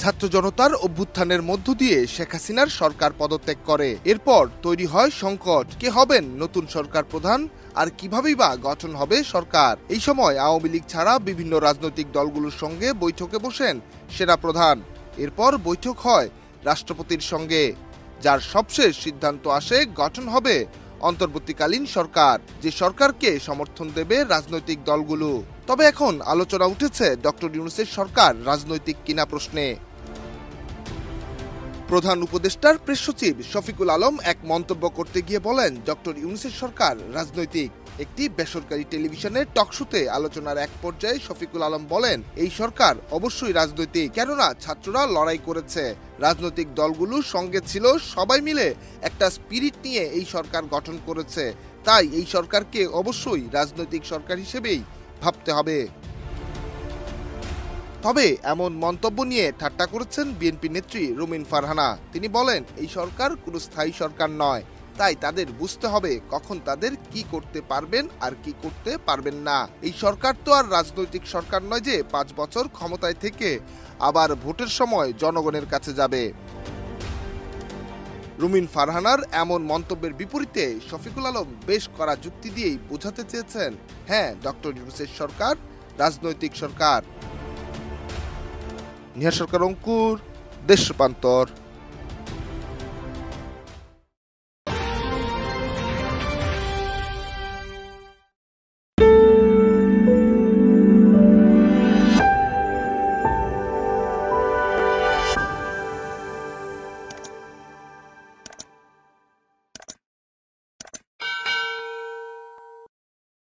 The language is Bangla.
ছাত্র জনতার অভ্যুত্থানের মধ্য দিয়ে শেখ হাসিনার সরকার পদত্যাগ করে। এরপর তৈরি হয় সংকট, কে হবেন নতুন সরকার প্রধান আর কিভাবেই বা গঠন হবে সরকার। এই সময় আওয়ামী লীগ ছাড়া বিভিন্ন রাজনৈতিক দলগুলোর সঙ্গে বৈঠকে বসেন সেনাপ্রধান। এরপর বৈঠক হয় রাষ্ট্রপতির সঙ্গে, যার সবশেষ সিদ্ধান্ত আসে গঠন হবে অন্তর্বর্তীকালীন সরকার, যে সরকারকে সমর্থন দেবে রাজনৈতিক দলগুলো। তবে এখন আলোচনা উঠেছে ডক্টর ইউনূসের সরকার রাজনৈতিক কিনা প্রশ্নে। প্রধান উপদেষ্টার প্রেস সচিব শফিকুল আলম এক মন্তব্য করতে গিয়ে বলেন, ডক্টর ইউনূসের সরকার রাজনৈতিক। একটি বেসরকারি টেলিভিশনের টকশোতে আলোচনার এক পর্যায়ে শফিকুল আলম বলেন, এই সরকার অবশ্যই রাজনৈতিক, কেননা ছাত্ররা লড়াই করেছে, রাজনৈতিক দলগুলো সঙ্গে ছিল, সবাই মিলে একটা স্পিরিট নিয়ে এই সরকার গঠন করেছে, তাই এই সরকারকে অবশ্যই রাজনৈতিক সরকার হিসেবেই ভাবতে হবে। তবে এমন মন্তব্য নিয়ে ঠাট্টা করেছেন বিএনপি নেত্রী রুমিন ফারহানা। তিনি বলেন, এই সরকার কোনো স্থায়ী সরকার নয়, তাই তাদের বুঝতে হবে কখন তাদের কি করতে পারবেন আর কি করতে পারবেন না। এই সরকার তো আর রাজনৈতিক সরকার নয় যে ৫ বছর ক্ষমতায় থেকে আবার ভোটের সময় জনগণের কাছে যাবে। রুমিন ফারহানার এমন মন্তব্যের বিপরীতে শফিকুল আলম বেশ কড়া যুক্তি দিয়েই বোঝাতে চেয়েছেন, হ্যাঁ, ডক্টর ইউনূসের সরকার রাজনৈতিক সরকার। নিহার সরকার, অঙ্কুর, দেশ রূপান্তর।